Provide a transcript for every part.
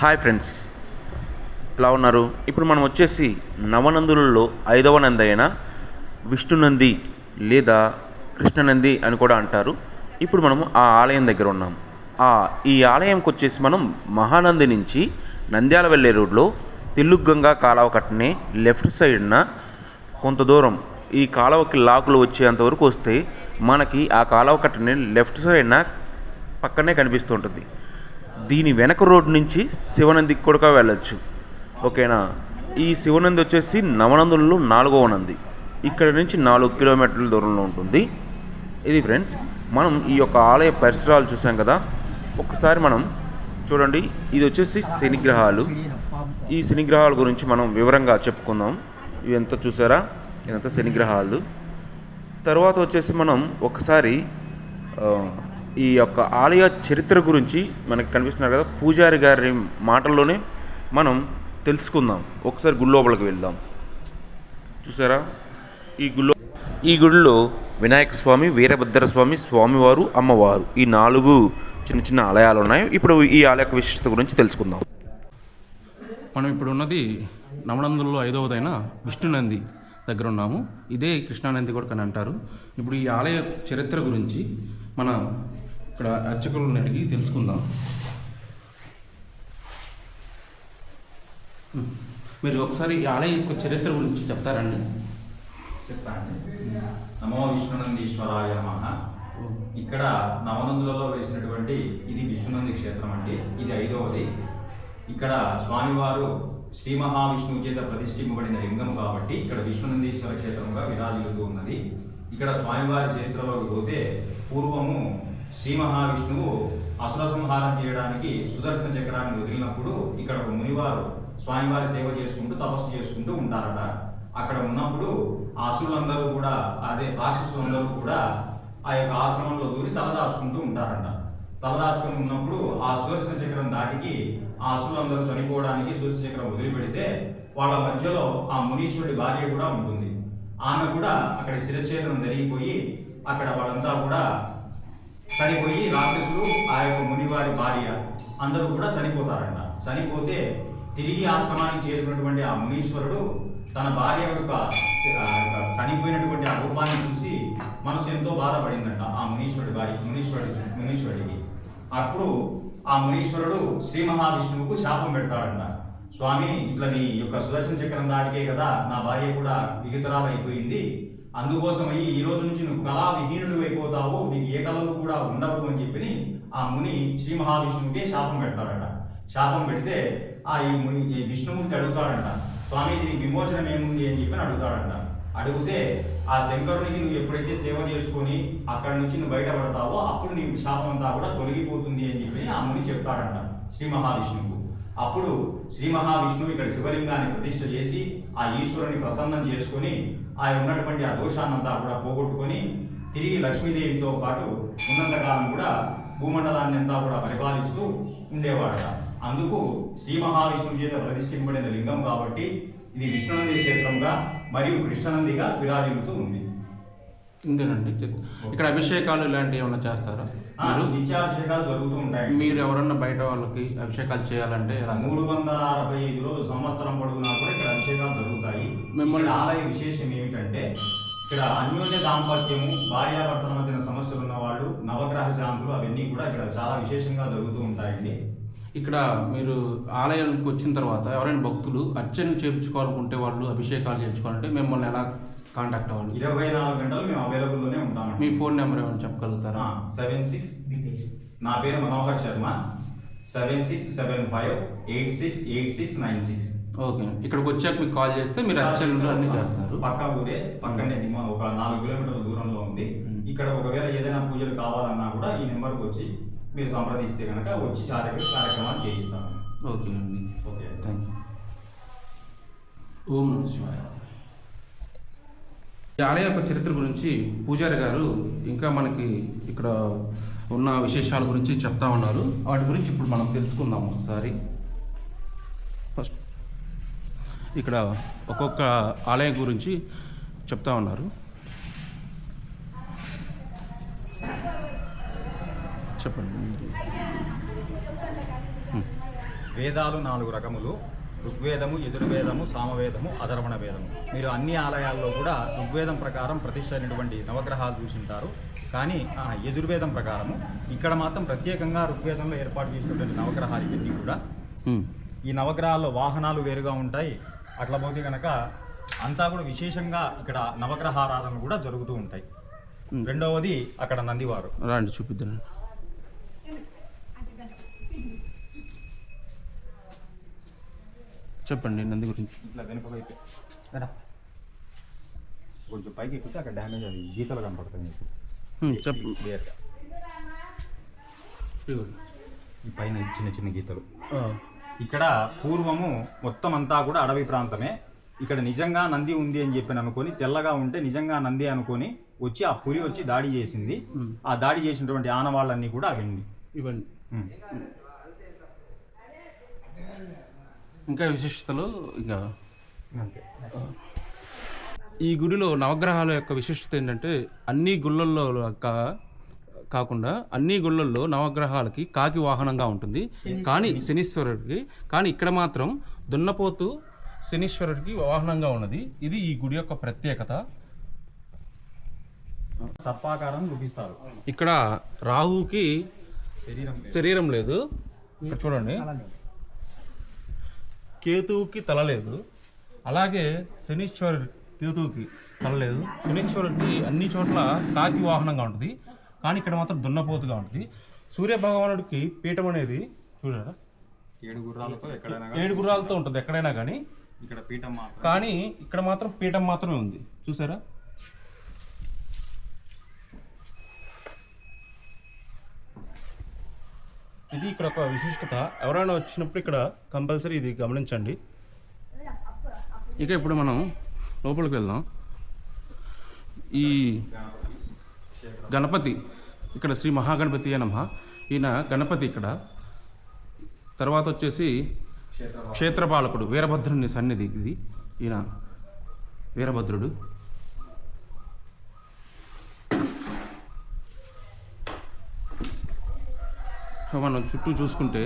Hi friends, ఎలా ఉన్నారు? ఇప్పుడు మనం వచ్చేసి నవనందులలో 5వ నంది అయిన విష్ణునంది లేదా కృష్ణనంది అని కూడా అంటారు. ఇప్పుడు మనము ఆ ఆలయం దగ్గర ఉన్నాం. ఈ ఆలయంకి వచ్చేసి మనం మహానంది నుంచి నంద్యాల వెళ్ళే రోడ్లో తెల్లుగంగా కాలువ కట్టనే లెఫ్ట్ సైడ్న కొంత దూరం ఈ కాలువకి లాకులు వచ్చేంత వరకు వస్తే మనకి ఆ కాలువ కట్టనే లెఫ్ట్ సైడ్న పక్కనే కనిపిస్తుంటుంది. దీని వెనక రోడ్డు నుంచి శివనందికి కూడా వెళ్ళొచ్చు. ఓకేనా? ఈ శివనంది వచ్చేసి నవనందులలో 4వ నంది. ఇక్కడ నుంచి 4 కిలోమీటర్ల దూరంలో ఉంటుంది. ఇది ఫ్రెండ్స్, మనం ఈ యొక్క ఆలయ పరిసరాలు చూసాం కదా. ఒక్కసారి మనం చూడండి. ఇది వచ్చేసి శనిగ్రహాలు. ఈ శనిగ్రహాల గురించి మనం వివరంగా చెప్పుకుందాం. ఇదంతా చూసారా? ఇదంతా శనిగ్రహాలు. తర్వాత వచ్చేసి మనం ఒకసారి ఈ యొక్క ఆలయ చరిత్ర గురించి మనకు కనిపిస్తున్నారు కదా, పూజారి గారి మాటల్లోనే మనం తెలుసుకుందాం. ఒకసారి గుడి లోపలికి వెళ్దాం. చూసారా? ఈ గుడిలో వినాయక స్వామి, వీరభద్రస్వామి, స్వామివారు, అమ్మవారు ఈ 4 చిన్న చిన్న ఆలయాలు ఉన్నాయి. ఇప్పుడు ఈ ఆలయ విశిష్టత గురించి తెలుసుకుందాం. మనం ఇప్పుడు ఉన్నది నవనందులలో 5వదైన విష్ణునంది దగ్గర ఉన్నాము. ఇదే కృష్ణానంది కూడా అని అంటారు. ఇప్పుడు ఈ ఆలయ చరిత్ర గురించి మన ఇక్కడ అర్చకులను అడిగి తెలుసుకుందాం. మీరు ఒకసారి ఈ ఆలయ యొక్క చరిత్ర గురించి చెప్తారండి? చెప్తాండి. నమో విష్ణునందీశ్వరాయ నమః. ఇక్కడ నవనందులలో వేసినటువంటి ఇది విష్ణునంది క్షేత్రం అండి. ఇది 5వది. ఇక్కడ స్వామివారు శ్రీ మహావిష్ణువు చేత ప్రతిష్ఠింపబడిన లింగం కాబట్టి ఇక్కడ విష్ణునందీశ్వర క్షేత్రంగా విరాజిల్లుతూ ఉన్నది. ఇక్కడ స్వామివారి చరిత్రలోకి పోతే పూర్వము శ్రీ మహావిష్ణువు అసుర సంహారం చేయడానికి సుదర్శన చక్రాన్ని వదిలినప్పుడు ఇక్కడ ఒక మునివారు స్వామివారి సేవ చేసుకుంటూ తపస్సు చేసుకుంటూ ఉంటారట. అక్కడ ఉన్నప్పుడు ఆ అసురులందరూ కూడా, అదే రాక్షసులందరూ కూడా ఆ యొక్క ఆశ్రమంలో దూరి తలదాచుకుంటూ ఉంటారంట. తలదాచుకుని ఉన్నప్పుడు ఆ సుదర్శన చక్రం దాటికి ఆ అసురులందరూ చనిపోవడానికి సుదర్శన చక్రం వదిలిపెడితే వాళ్ళ మధ్యలో ఆ మునీశ్వరుడి భార్య కూడా ఉంటుంది. ఆమె కూడా అక్కడ శిరఛేదనం జరిగిపోయి అక్కడ వాళ్ళంతా కూడా చనిపోయి రాక్షసులు, ఆ యొక్క మునివారి భార్య అందరూ కూడా చనిపోతారంట. చనిపోతే తిరిగి ఆశ్రమానికి చేరినటువంటి ఆ మునీశ్వరుడు తన భార్య యొక్క చనిపోయినటువంటి ఆ రూపాన్ని చూసి మనసు ఎంతో బాధపడిందంట ఆ మునీశ్వరుడికి. అప్పుడు ఆ మునీశ్వరుడు శ్రీ మహావిష్ణువుకు శాపం పెడతాడంట. స్వామి, ఇట్లా నీ యొక్క సుదర్శన చక్రం దాటికే కదా నా భార్య కూడా విహితురాలైపోయింది. అందుకోసమయ్యి ఈ రోజు నుంచి నువ్వు కళా విహీనుడు అయిపోతావు, నీకు ఏ కళలు కూడా ఉండవు అని చెప్పి ఆ ముని శ్రీ మహావిష్ణువుకే శాపం పెడతాడట. శాపం పెడితే ఈ విష్ణుమూర్తి అడుగుతాడంట, స్వామి దీనికి విమోచనం ఏముంది అని చెప్పి అడుగుతాడంట. అడిగితే ఆ శంకరునికి నువ్వు ఎప్పుడైతే సేవ చేసుకొని అక్కడి నుంచి నువ్వు బయటపడతావో అప్పుడు నీ శాపం అంతా కూడా తొలగిపోతుంది అని చెప్పి ఆ ముని చెప్తాడంట శ్రీ మహావిష్ణువుకు. అప్పుడు శ్రీ మహావిష్ణువు ఇక్కడ శివలింగాన్ని ప్రతిష్ఠ చేసి ఆ ఈశ్వరుని ప్రసన్నం చేసుకొని ఆ ఉన్నటువంటి ఆ దోషాన్నంతా కూడా పోగొట్టుకొని తిరిగి లక్ష్మీదేవితో పాటు ఉన్నంతకాలం కూడా భూమండలాన్ని అంతా కూడా పరిపాలిస్తూ ఉండేవాడట. అందుకు శ్రీ మహావిష్ణువు చేత ప్రతిష్ఠింపబడిన లింగం కాబట్టి ఇది విష్ణునంది క్షేత్రంగా మరియు కృష్ణనందిగా విరాజిల్లుతూ ఉంది. ఇంతేనండి. ఇక్కడ అభిషేకాలు ఇలాంటివి ఏమైనా చేస్తారా? నిత్యాభిషేకాలు జరుగుతూ ఉంటాయి. మీరు ఎవరన్నా బయట వాళ్ళకి అభిషేకాలు చేయాలంటే 365 రోజులు సంవత్సరం పొడవునా కూడా ఇక్కడ అభిషేకాలు జరుగుతాయి. మిమ్మల్ని ఆలయ విశేషం ఏమిటంటే ఇక్కడ అన్యోన్య దాంపత్యము, భార్యాభర్తల మధ్యన సమస్యలు ఉన్న వాళ్ళు, నవగ్రహ శాంతులు అవన్నీ కూడా ఇక్కడ చాలా విశేషంగా జరుగుతూ ఉంటాయండి. ఇక్కడ మీరు ఆలయానికి వచ్చిన తర్వాత ఎవరైనా భక్తులు అర్చన చేయించుకోవాలనుకుంటే, వాళ్ళు అభిషేకాలు చేయించుకోవాలంటే మిమ్మల్ని ఎలా కాంటాక్ట్ అవ్వాలి? 24 గంటలు మేము అవైలబుల్లోనే ఉంటామండి. మీ ఫోన్ నెంబర్ ఏమైనా చెప్పగలుగుతారా? 76 నా పేరు మనోహర్ శర్మ, 7675868696. ఓకే. ఇక్కడికి వచ్చాక మీకు కాల్ చేస్తే మీరు అర్చనలు అన్ని చేస్తారు. పక్క ఊరే, పక్కనే ఒక 4 కిలోమీటర్ల దూరంలో ఉంది. ఇక్కడ ఒకవేళ ఏదైనా పూజలు కావాలన్నా కూడా ఈ నెంబర్కి వచ్చి మీరు సంప్రదిస్తే కనుక వచ్చి కార్యక్రమాలు చేయిస్తాము. ఓకే అండి. Okay, thank you. ఓం నమః శివాయ. ఈ ఆలయ యొక్క చరిత్ర గురించి పూజారి గారు ఇంకా మనకి ఇక్కడ ఉన్న విశేషాల గురించి చెప్తా ఉన్నారు. వాటి గురించి ఇప్పుడు మనం తెలుసుకుందాం ఒకసారి. ఫస్ట్ ఇక్కడ ఒక్కొక్క ఆలయం గురించి చెప్తా ఉన్నారు. చెప్పండి. వేదాలు 4 రకములు: ఋగ్వేదము, యజుర్వేదము, సామవేదము, అధర్వణ వేదము. మీరు అన్ని ఆలయాల్లో కూడా ఋగ్వేదం ప్రకారం ప్రతిష్ఠ అయినటువంటి నవగ్రహాలు చూసింటారు. కానీ యజుర్వేదం ప్రకారము ఇక్కడ మాత్రం ప్రత్యేకంగా ఋగ్వేదంలో ఏర్పాటు చేసినటువంటి నవగ్రహాలు ఇవన్నీ కూడా. ఈ నవగ్రహాల్లో వాహనాలు వేరుగా ఉంటాయి. అట్లా పోతే కనుక అంతా కూడా విశేషంగా ఇక్కడ నవగ్రహారాధనలు కూడా జరుగుతూ ఉంటాయి. రెండవది అక్కడ నందివారు. రాండి చూపిద్దాం. చెప్పండి నంది గురించి. ఇట్లా వెనుక వైపు కొంచెం పైకి ఎక్కితే అక్కడ డ్యామేజ్ అది గీతలు కనపడతాయి మీకు. చెప్పు. క్లియర్గా ఈ పైన చిన్న చిన్న గీతలు. ఇక్కడ పూర్వము మొత్తం అంతా కూడా అడవి ప్రాంతమే. ఇక్కడ నిజంగా నంది ఉంది అని చెప్పి అనుకొని, తెల్లగా ఉంటే నిజంగా నంది అనుకొని వచ్చి ఆ పులి వచ్చి దాడి చేసింది. ఆ దాడి చేసినటువంటి ఆనవాళ్ళన్నీ కూడా అవండి ఇవ్వండి. ఇంకా విశిష్టతలు ఇంకా అంతే. ఈ గుడిలో నవగ్రహాల యొక్క విశిష్టత ఏంటంటే అన్ని గుళ్ళల్లో కాకుండా అన్ని గుళ్ళల్లో నవగ్రహాలకి కాకి వాహనంగా ఉంటుంది. కానీ శనీశ్వరుడికి, కానీ ఇక్కడ మాత్రం దున్నపోతు శనీశ్వరుడికి వాహనంగా ఉన్నది. ఇది ఈ గుడి యొక్క ప్రత్యేకత. సర్పాకారం చూపిస్తారు. ఇక్కడ రాహుకి శరీరం లేదు. ఇక్కడ చూడండి, కేతువుకి తల లేదు. అలాగే కేతువుకి తల లేదు. శనీశ్వరుడికి అన్ని చోట్ల కాకి వాహనంగా ఉంటుంది. కానీ ఇక్కడ మాత్రం దున్నపోతుగా ఉంటుంది. సూర్య భగవానుడికి పీఠం అనేది చూడారా 7 గుర్రాలతో ఉంటుంది ఎక్కడైనా. కానీ ఇక్కడ పీఠం మాత్రం, కానీ ఇక్కడ మాత్రం పీఠం మాత్రమే ఉంది. చూసారా? ఇది ఇక్కడ ఒక విశిష్టత. ఎవరైనా వచ్చినప్పుడు ఇక్కడ కంపల్సరీ ఇది గమనించండి. ఇక ఇప్పుడు మనం లోపలికి వెళ్దాం. ఈ గణపతి ఇక్కడ శ్రీ మహాగణపతి నమః. ఈయన గణపతి ఇక్కడ. తర్వాత వచ్చేసి క్షేత్రపాలకుడు వీరభద్రుని సన్నిధి ఇది. ఈయన వీరభద్రుడు. మనం చుట్టూ చూసుకుంటే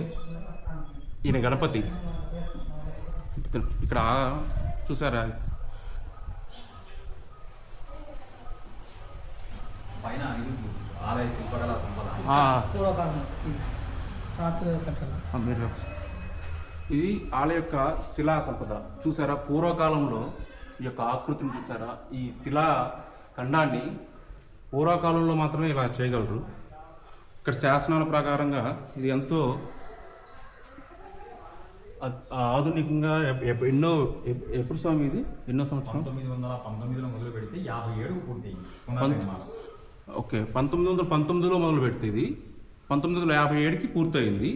ఈయన గణపతి. ఇక్కడ చూసారా? పైన ఆలయ శిల్పకళా సంపద. ఇది ఆలయ యొక్క శిలా సంపద. చూసారా? పూర్వకాలంలో ఈ యొక్క ఆకృతిని చూసారా? ఈ శిలా ఖండాన్ని పూర్వకాలంలో మాత్రమే ఇలా చేయగలరు. ఇక్కడ శాసనాల ప్రకారంగా ఇది ఎంతో ఆధునికంగా ఎప్పుడు స్వామి ఇది ఎన్నో సంవత్సరం? 1919లో మొదలు పెడితే 57 పూర్తయింది. ఓకే, 1919లో మొదలు పెడితే ఇది 1957కి పూర్తయింది.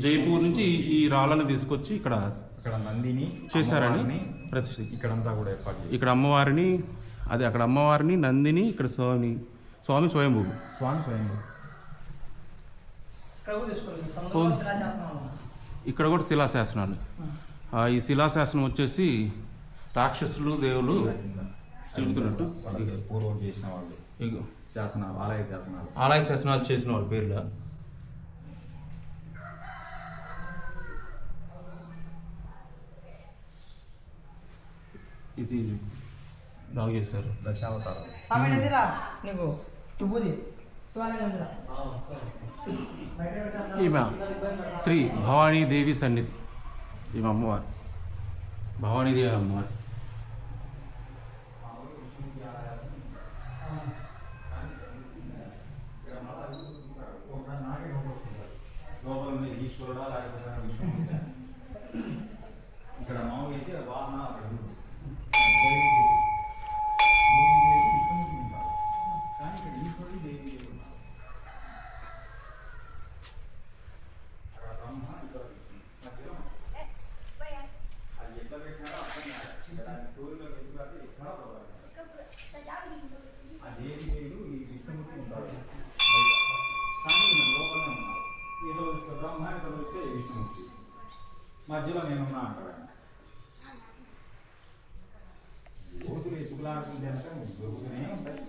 జైపూర్ నుంచి ఈ రాళ్ళని తీసుకొచ్చి ఇక్కడ నందిని చేశారని ప్రతిష్ఠ. ఇక్కడంతా కూడా ఏర్పాటు. ఇక్కడ అమ్మవారిని, అక్కడ అమ్మవారిని, నందిని, ఇక్కడ స్వామి స్వయంభూ. ఇక్కడ కూడా శిలాశాసనాలు. ఈ శిలాశాసనం వచ్చేసి రాక్షసులు దేవులు తిరుగుతున్నట్టు పూర్వం చేసిన వాళ్ళు శాసనాలు, ఆలయ శాసనాలు చేసిన వాళ్ళ పేర్ల. ఇది బాగా చేశారు. దశావతారాలు. ఈమె శ్రీ భవానీదేవి సన్నిధి. ఈమె అమ్మవారు భవానీదేవి అమ్మవారు. ఇక్కడ మామూలు వాహన మధ్యలో నేనున్నా అంటారు. రోజులు ఎత్తుకులాడుతుంటే దొరుకుతూనే ఉంటాయి.